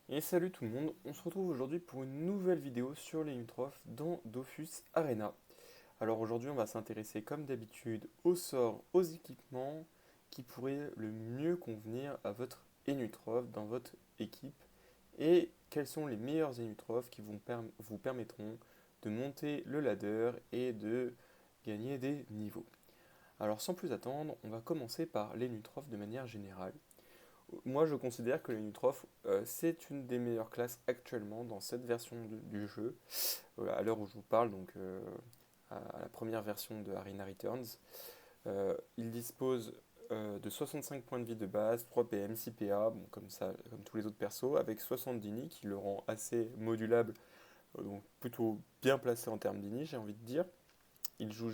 Et salut tout le monde, on se retrouve aujourd'hui pour une nouvelle vidéo sur les Nutrophes dans Dofus Arena. Alors aujourd'hui on va s'intéresser comme d'habitude aux sorts, aux équipements qui pourraient le mieux convenir à votre Enutroph dans votre équipe et quels sont les meilleurs Enutrophes qui vous permettront de monter le ladder et de gagner des niveaux. Alors sans plus attendre, on va commencer par l'Enutroph de manière générale. Moi, je considère que les Nutroph, c'est une des meilleures classes actuellement dans cette version du jeu. Voilà, à l'heure où je vous parle, donc à la première version de Arena Returns. Il dispose de 65 points de vie de base, 3 PM, 6 PA, bon, comme ça, comme tous les autres persos, avec 70 nids qui le rend assez modulable, donc plutôt bien placé en termes d'ini, j'ai envie de dire. Il joue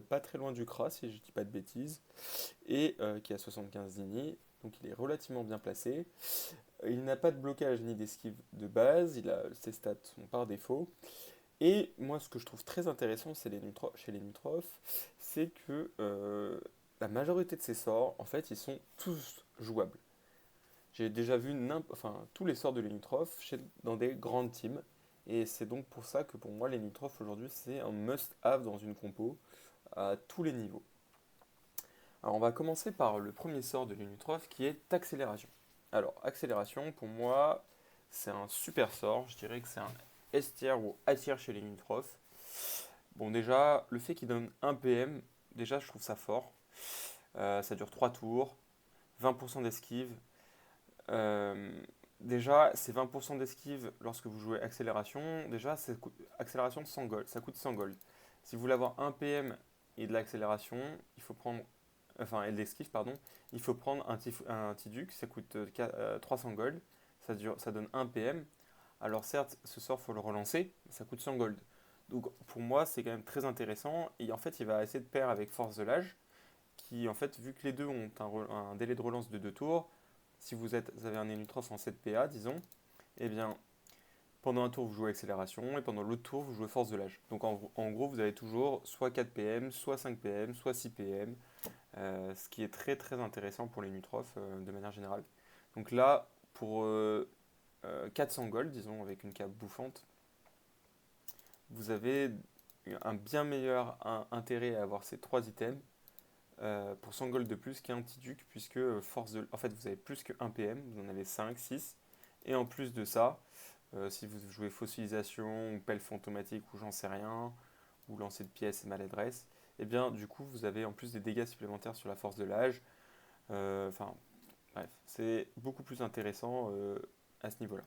pas très loin du Kra, si je dis pas de bêtises, et qui a 75 dini, donc il est relativement bien placé. Il n'a pas de blocage ni d'esquive de base, ses stats sont par défaut. Et moi, ce que je trouve très intéressant chez les Nutroph, c'est que la majorité de ces sorts, en fait, ils sont tous jouables. J'ai déjà vu tous les sorts de les Nutroph dans des grandes teams. Et c'est donc pour ça que pour moi, les Nutroph aujourd'hui, c'est un must-have dans une compo à tous les niveaux. Alors on va commencer par le premier sort de l'Unitroph qui est accélération. Alors accélération pour moi c'est un super sort, je dirais que c'est un S tier ou A tier chez les Unitroph. Bon déjà le fait qu'il donne 1 PM, déjà je trouve ça fort. Ça dure 3 tours, 20% d'esquive. Euh, déjà c'est 20% d'esquive lorsque vous jouez accélération. Déjà c'est accélération de 100 gold, ça coûte 100 gold. Si vous voulez avoir 1 PM et de l'accélération, il faut prendre et de l'esquive, pardon, il faut prendre un Tiduk, ça coûte 300 gold, ça donne 1 PM. Alors certes, ce sort, faut le relancer, ça coûte 100 gold. Donc pour moi, c'est quand même très intéressant. Et en fait, il va essayer de pair avec Force de l'âge, qui en fait, vu que les deux ont un délai de relance de 2 tours, si vous avez un Enutros en 7 PA, disons, eh bien, pendant un tour, vous jouez accélération, et pendant l'autre tour, vous jouez Force de l'âge. Donc en gros, vous avez toujours soit 4 PM, soit 5 PM, soit 6 PM, ce qui est très très intéressant pour les Nutroph de manière générale. Donc là, pour 400 gold, disons, avec une cape bouffante, vous avez un bien meilleur intérêt à avoir ces trois items pour 100 gold de plus qu'un petit duc, puisque en fait, vous avez plus que 1 PM, vous en avez 5, 6. Et en plus de ça, si vous jouez fossilisation ou pelle fantomatique ou j'en sais rien, ou lancer de pièces et maladresse, et bien du coup vous avez en plus des dégâts supplémentaires sur la force de l'âge. Enfin, bref, c'est beaucoup plus intéressant à ce niveau-là.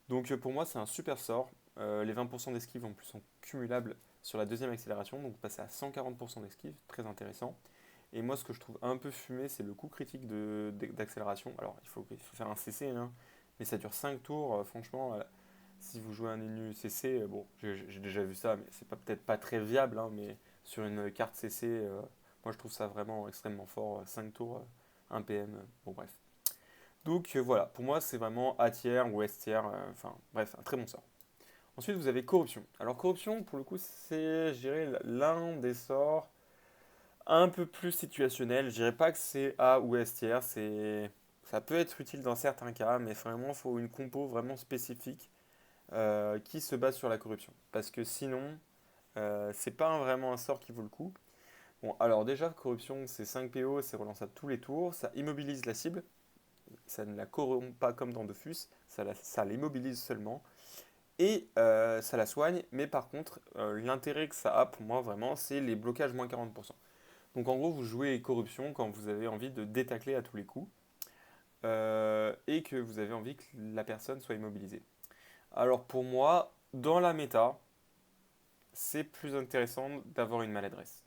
Donc pour moi, c'est un super sort. Les 20% d'esquive en plus sont cumulables sur la deuxième accélération, donc passer à 140% d'esquive, très intéressant. Et moi, ce que je trouve un peu fumé, c'est le coût critique d'accélération. Alors, il faut faire un CC, hein, mais ça dure 5 tours. Franchement, si vous jouez un Enu CC, bon, j'ai déjà vu ça, mais c'est peut-être pas très viable, hein, mais sur une carte CC, moi je trouve ça vraiment extrêmement fort. 5 tours, 1 PM, bon bref. Donc voilà, pour moi c'est vraiment A tiers ou S tiers, enfin bref, un très bon sort. Ensuite vous avez corruption. Alors corruption, pour le coup, c'est, je dirais, l'un des sorts un peu plus situationnels. Je dirais pas que c'est A ou S tiers, ça peut être utile dans certains cas, mais vraiment il faut une compo vraiment spécifique qui se base sur la corruption. Parce que sinon, c'est pas vraiment un sort qui vaut le coup. Bon, alors déjà, corruption, c'est 5 PO, c'est relançable tous les tours, ça immobilise la cible, ça ne la corrompt pas comme dans Dofus, ça l'immobilise seulement, et ça la soigne, mais par contre, l'intérêt que ça a pour moi vraiment, c'est les blocages moins 40%. Donc en gros, vous jouez corruption quand vous avez envie de détacler à tous les coups, et que vous avez envie que la personne soit immobilisée. Alors pour moi, dans la méta, c'est plus intéressant d'avoir une maladresse.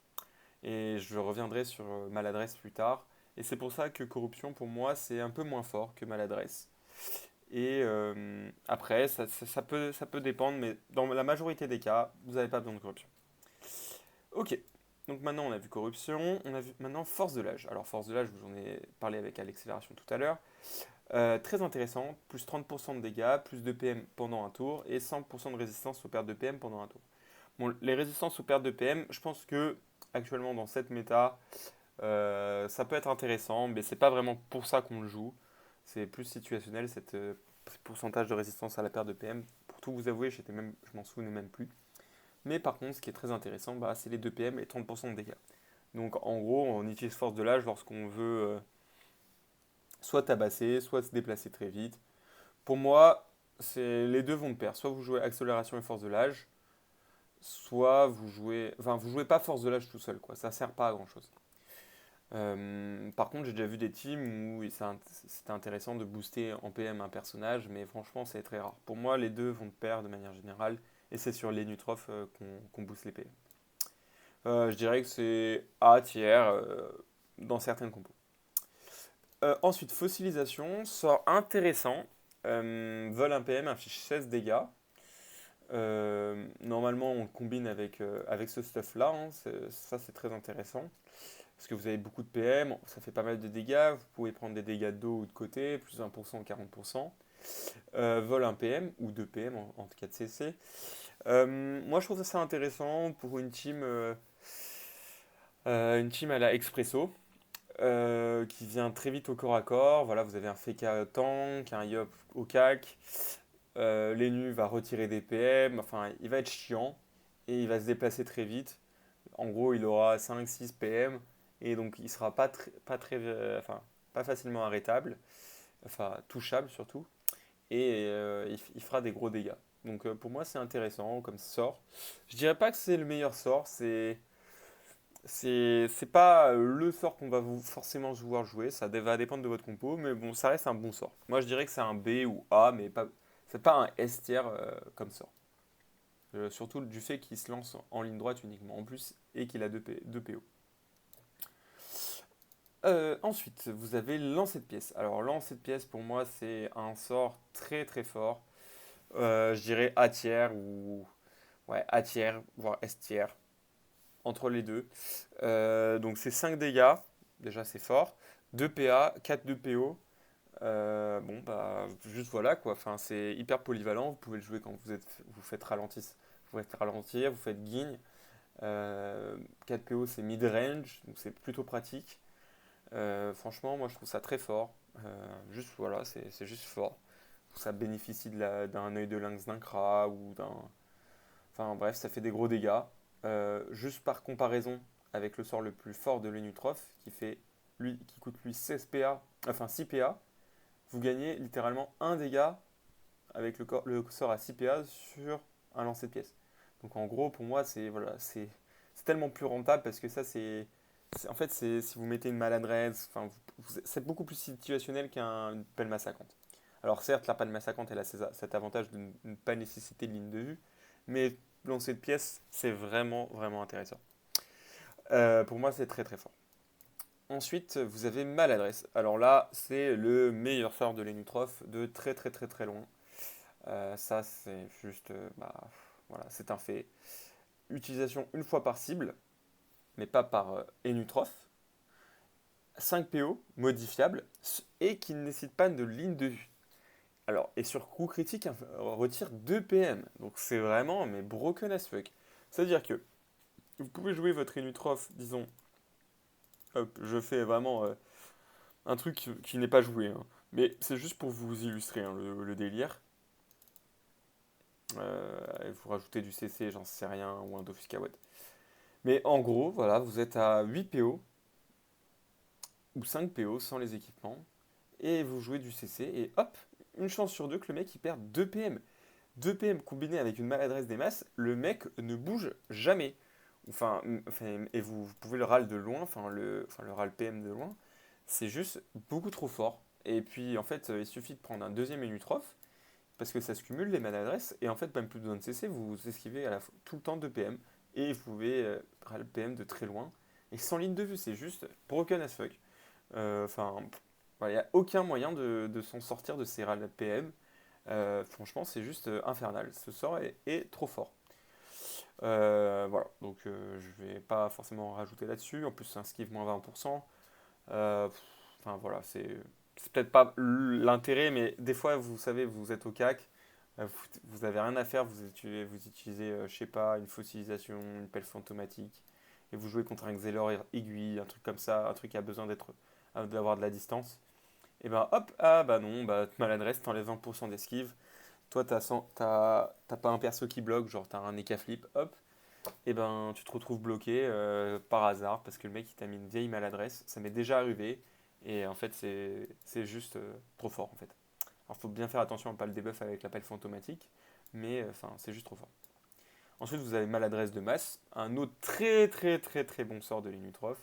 Et je reviendrai sur maladresse plus tard. Et c'est pour ça que corruption, pour moi, c'est un peu moins fort que maladresse. Et après, ça peut dépendre, mais dans la majorité des cas, vous n'avez pas besoin de corruption. Ok, donc maintenant on a vu corruption, on a vu maintenant force de l'âge. Alors force de l'âge, je vous en ai parlé avec l'accélération tout à l'heure. Très intéressant, plus 30% de dégâts, plus de PM pendant un tour et 100% de résistance aux pertes de PM pendant un tour. Bon, les résistances aux pertes de PM, je pense que actuellement dans cette méta, ça peut être intéressant, mais c'est pas vraiment pour ça qu'on le joue. C'est plus situationnel cette pourcentage de résistance à la perte de PM. Pour tout vous avouer, je m'en souvenais même plus. Mais par contre, ce qui est très intéressant, bah, c'est les 2 PM et 30% de dégâts. Donc en gros, on utilise force de l'âge lorsqu'on veut soit tabasser, soit se déplacer très vite. Pour moi, les deux vont de pair. Soit vous jouez accélération et force de l'âge, soit vous jouez pas force de l'âge tout seul, quoi. Ça sert pas à grand chose. Par contre, j'ai déjà vu des teams où c'était intéressant de booster en PM un personnage, mais franchement, c'est très rare. Pour moi, les deux vont de pair de manière générale, et c'est sur les Nutroph qu'on booste les PM. Je dirais que c'est A tiers dans certaines compos. Ensuite, fossilisation, sort intéressant. Vol 1 PM, affiche 16 dégâts. Normalement, on le combine avec ce stuff-là, hein. Ça, c'est très intéressant. Parce que vous avez beaucoup de PM, ça fait pas mal de dégâts. Vous pouvez prendre des dégâts de dos ou de côté, plus 1% ou 40%. Vol 1 PM ou 2 PM en cas de CC. Moi, je trouve ça intéressant pour une team à la Expresso. Qui vient très vite au corps à corps. Voilà, vous avez un Feka tank, un Yop au cac. L'Enu va retirer des PM. Enfin, il va être chiant et il va se déplacer très vite. En gros, il aura 5-6 PM et donc il sera enfin, pas facilement arrêtable, enfin touchable surtout, et il fera des gros dégâts. Donc pour moi, c'est intéressant comme sort. Je dirais pas que c'est le meilleur sort, c'est pas le sort qu'on va forcément vouloir jouer, va dépendre de votre compo, mais bon, ça reste un bon sort. Moi, je dirais que c'est un B ou A, mais c'est pas un S tier comme sort. Surtout du fait qu'il se lance en ligne droite uniquement en plus et qu'il a 2 PO. Ensuite, vous avez lancer de pièces. Alors, lancer de pièces, pour moi, c'est un sort très très fort. Je dirais A tiers ou ouais, A tiers, voire S tiers, entre les deux. Donc, c'est 5 dégâts, déjà c'est fort. 2 PA, 4 de PO. Bon, bah, juste voilà quoi. Enfin, c'est hyper polyvalent. Vous pouvez le jouer quand vous faites ralentir, vous faites guigne. 4 PO, c'est mid-range, donc c'est plutôt pratique. Franchement, moi je trouve ça très fort. Juste voilà, c'est juste fort. Ça bénéficie d'un œil de lynx d'un Kra ou d'un. Enfin bref, ça fait des gros dégâts. Juste par comparaison avec le sort le plus fort de l'Enutroph, qui coûte lui 16 PA, enfin 6 PA, vous gagnez littéralement un dégât avec le sort à 6 PA sur un lancer de pièces. Donc en gros, pour moi, c'est tellement plus rentable parce que ça, en fait, si vous mettez une maladresse, enfin, c'est beaucoup plus situationnel qu'une pelle massacrante. Alors certes, la pelle massacrante, elle a cet avantage de ne pas nécessiter de ligne de vue, mais lancer de pièces, c'est vraiment, vraiment intéressant. Pour moi, c'est très, très fort. Ensuite, vous avez maladresse. Alors là, c'est le meilleur sort de l'Enutroph de très, très, très, très loin. Ça, c'est juste, bah, voilà, c'est un fait. Utilisation une fois par cible, mais pas par Enutroph. 5 PO, modifiable, et qui ne nécessite pas de ligne de vue. Alors, et sur coup critique, retire 2 PM. Donc c'est vraiment, mais broken as fuck. C'est-à-dire que vous pouvez jouer votre Enutroph, disons, hop, je fais vraiment un truc qui n'est pas joué, hein. Mais c'est juste pour vous illustrer hein, le délire. Vous rajoutez du CC, j'en sais rien, ou un Dofus Kawad. Mais en gros, voilà, vous êtes à 8 PO ou 5 PO sans les équipements et vous jouez du CC et hop, une chance sur deux que le mec il perd 2 PM. 2 PM combiné avec une maladresse des masses, le mec ne bouge jamais. Et vous pouvez le râle de loin, le râle PM de loin, c'est juste beaucoup trop fort. Et puis en fait, il suffit de prendre un deuxième Enutroph parce que ça se cumule les maladresses et en fait, même plus besoin de CC, vous esquivez tout le temps 2 PM et vous pouvez râle PM de très loin et sans ligne de vue, c'est juste broken as fuck. Enfin, il n'y a aucun moyen de s'en sortir de ces râles PM. Franchement, c'est juste infernal. Ce sort est trop fort. Voilà, donc je vais pas forcément rajouter là-dessus. En plus, c'est un skive moins 20%. Enfin voilà, c'est peut-être pas l'intérêt, mais des fois, vous savez, vous êtes au CAC, vous avez rien à faire, vous utilisez je sais pas, une fossilisation, une pelle fantomatique, et vous jouez contre un Xelor aiguille, un truc comme ça, un truc qui a besoin d'avoir de la distance. et ben hop, ah bah non, bah maladresse, t'enlèves 20% d'esquive. Toi, t'as pas un perso qui bloque, genre t'as un Eka flip, hop, et ben tu te retrouves bloqué par hasard parce que le mec il t'a mis une vieille maladresse. Ça m'est déjà arrivé, et en fait, c'est juste trop fort en fait. Alors, faut bien faire attention à ne pas le debuff avec l'appel fantomatique, mais enfin, c'est juste trop fort. Ensuite, vous avez maladresse de masse, un autre très très très très bon sort de Linutrof.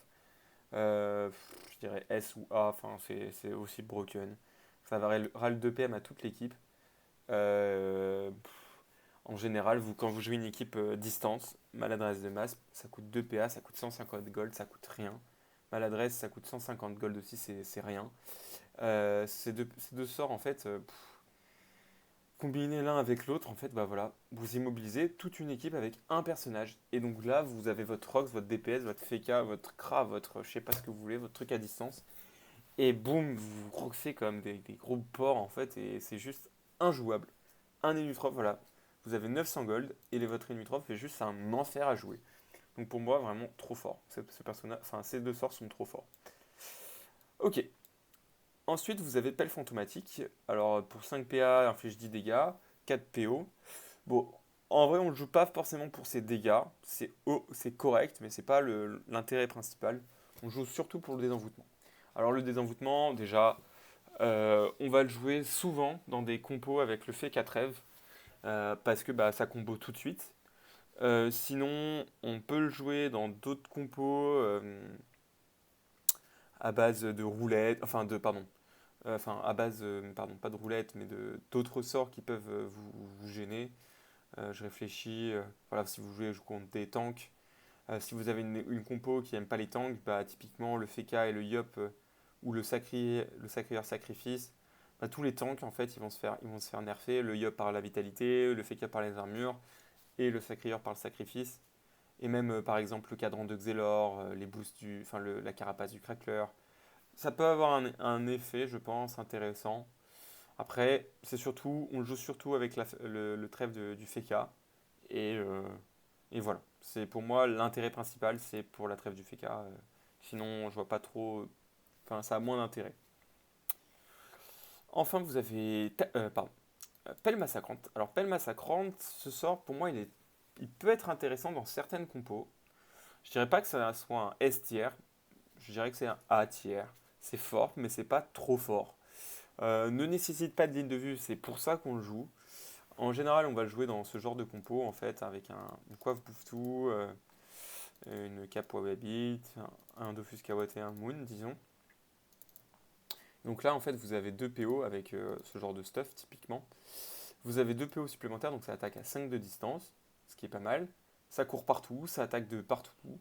Je dirais S ou A, enfin, c'est aussi broken. Ça va râle 2 PM à toute l'équipe. Euh, En général, quand vous jouez une équipe distance, maladresse de masse, ça coûte 2 PA, ça coûte 150 gold, ça coûte rien. Maladresse, ça coûte 150 gold aussi, c'est rien. Ces deux sorts, en fait, combinés l'un avec l'autre, en fait, bah voilà, vous immobilisez toute une équipe avec un personnage. Et donc là, vous avez votre Rox, votre DPS, votre FK, votre Kra, votre je sais pas ce que vous voulez, votre truc à distance. Et boum, vous roxez comme des gros porcs, en fait, et c'est juste injouable. Un Enutrof, voilà. Vous avez 900 gold et votre Enutrof est juste un enfer à jouer. Donc pour moi, vraiment trop fort. Ce personnage, enfin, ces deux sorts sont trop forts. Ok. Ensuite, vous avez Pelle Fantomatique. Alors pour 5 PA, inflige 10 dégâts, 4 PO. Bon, en vrai, on ne joue pas forcément pour ses dégâts. C'est correct, mais c'est pas l'intérêt principal. On joue surtout pour le désenvoûtement. Alors le désenvoûtement, déjà, on va le jouer souvent dans des compos avec le fait 4 rêves. Parce que bah, ça combo tout de suite. Sinon, on peut le jouer dans d'autres compos à base de roulettes, enfin de pardon, enfin à base, pardon, pas de roulettes, mais de d'autres sorts qui peuvent vous gêner. Je réfléchis, voilà, si vous jouez contre des tanks, si vous avez une compo qui aime pas les tanks, bah typiquement le Feka et le Yop ou le Sacrieur Sacrifice, bah, tous les tanks en fait ils vont se faire nerfer. Le Yop par la vitalité, le Feka par les armures et le Sacrieur par le sacrifice. Et même par exemple le cadran de Xelor, les boosts enfin la carapace du Crackler. Ça peut avoir un effet, je pense, intéressant. Après, on le joue surtout avec le trèfle du Feka. Et, euh, et voilà. C'est pour moi l'intérêt principal, c'est pour la trêve du Feka. Sinon, je vois pas trop. Enfin, ça a moins d'intérêt. Enfin, vous avez. Pardon. Pelle massacrante. Alors, Pelle massacrante, ce sort, pour moi, il peut être intéressant dans certaines compos. Je dirais pas que ça soit un S tier, je dirais que c'est un A tier. C'est fort, mais c'est pas trop fort. Ne nécessite pas de ligne de vue, c'est pour ça qu'on le joue. En général, on va le jouer dans ce genre de compo, en fait, avec une coiffe bouffe-tout, une cape Wabit, un Dofus Kawate et un Moon, disons. Donc là, en fait, vous avez 2 PO avec ce genre de stuff, typiquement. Vous avez 2 PO supplémentaires, donc ça attaque à 5 de distance, ce qui est pas mal. Ça court partout, ça attaque de partout.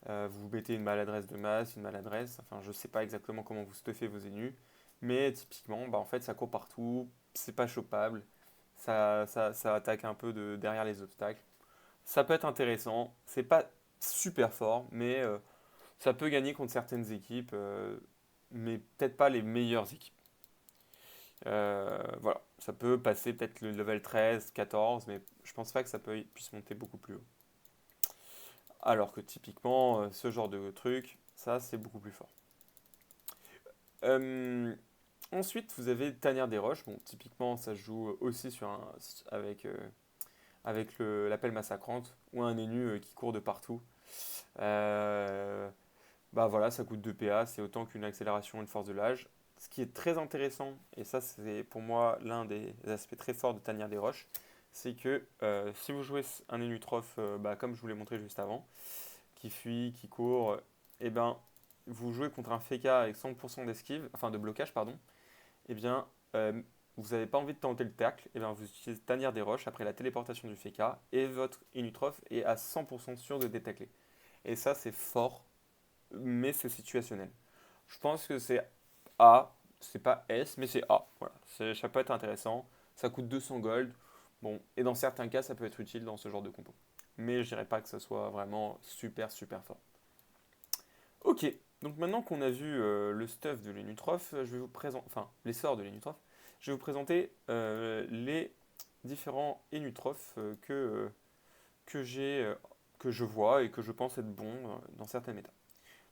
Vous mettez une maladresse de masse, une maladresse, enfin je sais pas exactement comment vous stuffez vos ennemis, mais typiquement, bah, en fait ça court partout, c'est pas chopable, ça attaque un peu derrière les obstacles. Ça peut être intéressant, c'est pas super fort, mais ça peut gagner contre certaines équipes, mais peut-être pas les meilleures équipes. Voilà, ça peut passer peut-être le level 13, 14, mais je pense pas que puisse monter beaucoup plus haut. Alors que typiquement, ce genre de truc, ça c'est beaucoup plus fort. Euh, Ensuite, vous avez Tanière des Roches. Bon, typiquement, ça se joue aussi avec l'appel massacrante ou un Enu qui court de partout. Euh, Bah voilà, ça coûte 2 PA, c'est autant qu'une accélération et une force de l'âge. Ce qui est très intéressant, et ça c'est pour moi l'un des aspects très forts de Tanière des Roches, c'est que si vous jouez un Enutroph, bah, comme je vous l'ai montré juste avant, qui fuit, qui court, et ben vous jouez contre un Feka avec 100% d'esquive, enfin de blocage, pardon, et bien vous n'avez pas envie de tenter le tacle, et bien vous utilisez Tanière des Roches après la téléportation du Feka, et votre Inutroph est à 100% sûr de détacler. Et ça c'est fort, mais c'est situationnel. Je pense que c'est A, c'est pas S, mais c'est A. Voilà, ça peut être intéressant. Ça coûte 200 gold. Bon, et dans certains cas, ça peut être utile dans ce genre de compo. Mais je dirais pas que ça soit vraiment super super fort. Ok, donc maintenant qu'on a vu le stuff de l'Enutrof, je vais vous présenter, enfin les sorts de l'Enutrof, je vais vous présenter les différents Enutrof que j'ai, que je vois et que je pense être bons dans certaines méta.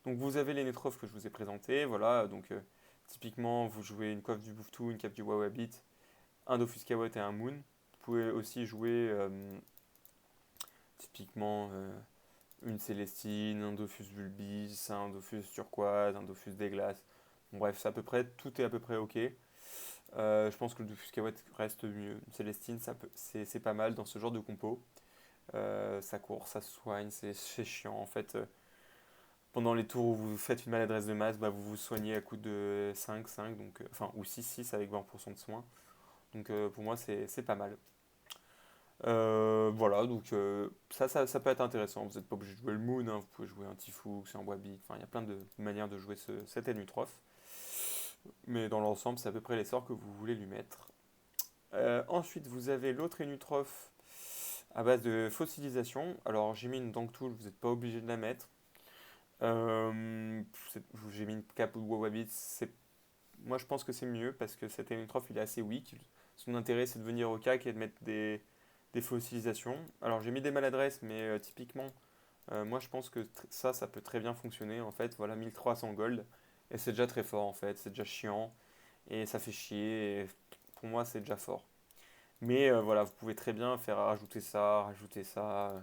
Donc vous avez les Netrof que je vous ai présentés, voilà, donc Typiquement, vous jouez une coiffe du Bouffetou, une cape du Wawabit, un Dofus Kawot et un Moon. Vous pouvez aussi jouer typiquement une Célestine, un Dofus Bulbis, un Dofus Turquoise, un Dofus des Glaces. Bon, bref, c'est à peu près, tout est à peu près ok. Je pense que le Dofus Kawot reste mieux. Une Célestine, c'est pas mal dans ce genre de compo. Ça court, ça se soigne, c'est chiant en fait. Pendant les tours où vous faites une maladresse de masse, bah, vous vous soignez à coup de 5 donc, enfin, ou 6 avec 20% de soins. Donc pour moi, c'est pas mal. Voilà, donc ça peut être intéressant. Vous n'êtes pas obligé de jouer le Moon, hein, vous pouvez jouer un Tifou, c'est un Wabi. Enfin, il y a plein de manières de jouer cet Enutroph. Mais dans l'ensemble, c'est à peu près les sorts que vous voulez lui mettre. Ensuite, vous avez l'autre Enutroph à base de fossilisation. Alors, j'ai mis une Dank Tool, vous n'êtes pas obligé de la mettre. J'ai mis une cape ou Wawabit. Moi, je pense que c'est mieux parce que cet Enutroph, il est assez weak. Son intérêt, c'est de venir au cac et de mettre des fossilisations. Alors, j'ai mis des maladresses, mais typiquement, moi, je pense que ça peut très bien fonctionner. En fait, voilà, 1300 gold. Et c'est déjà très fort, en fait. C'est déjà chiant. Et ça fait chier. Et pour moi, c'est déjà fort. Mais voilà, vous pouvez très bien faire rajouter ça, rajouter ça.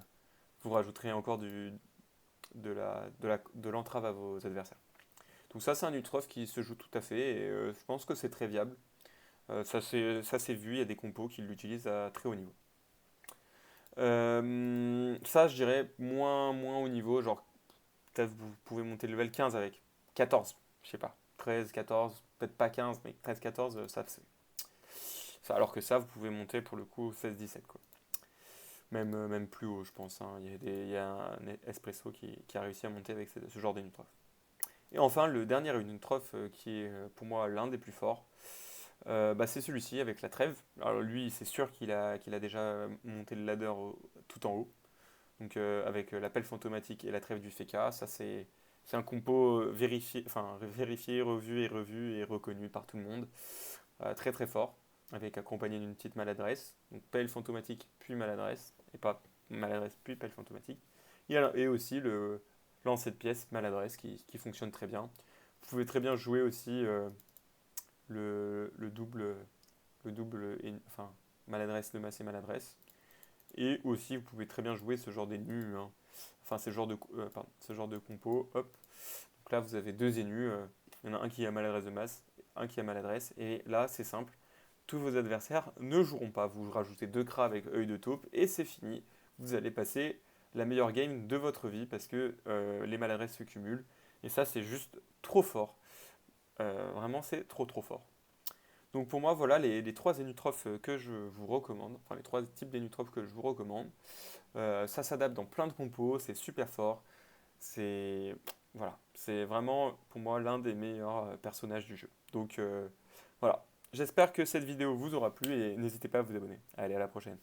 Vous rajouterez encore de l'entrave à vos adversaires. Donc ça, c'est un Ultrof qui se joue tout à fait et je pense que c'est très viable. Ça s'est vu, il y a des compos qui l'utilisent à très haut niveau. Ça, je dirais moins haut niveau, genre peut-être vous pouvez monter le level 15 avec 14, je sais pas, 13, 14, peut-être pas 15, mais 13, 14, alors que ça, vous pouvez monter pour le coup 16, 17 quoi. Même plus haut, je pense, hein. Il y a un espresso qui a réussi à monter avec ce genre d'Enutroph. Et enfin, le dernier Unitroph qui est pour moi l'un des plus forts, bah, c'est celui-ci avec la trêve. Alors lui, c'est sûr qu'il a déjà monté le ladder tout en haut. Donc avec la pelle fantomatique et la trêve du Feka, ça c'est un compo vérifié, revu et reconnu par tout le monde. Très très fort, avec accompagné d'une petite maladresse. Donc pelle fantomatique puis maladresse, et pas maladresse puis pelle fantomatique. Et aussi le lancer de pièces maladresse qui fonctionne très bien. Vous pouvez très bien jouer aussi le double, enfin maladresse, le masse et maladresse. Et aussi, vous pouvez très bien jouer ce genre d'ennemis, hein. Enfin ce genre de compo. Hop. Donc là, vous avez deux ennemis. Il y en a un qui a maladresse de masse, un qui a maladresse. Et là, c'est simple. Tous vos adversaires ne joueront pas. Vous rajoutez deux cras avec œil de taupe et c'est fini. Vous allez passer la meilleure game de votre vie parce que les maladresses se cumulent. Et ça, c'est juste trop fort. Vraiment, c'est trop fort. Donc pour moi, voilà les trois Enutrophes que je vous recommande, enfin les trois types d'Enutrophes que je vous recommande. Ça s'adapte dans plein de compos, c'est super fort. C'est voilà, c'est vraiment pour moi l'un des meilleurs personnages du jeu. Donc voilà, j'espère que cette vidéo vous aura plu et n'hésitez pas à vous abonner. Allez, à la prochaine.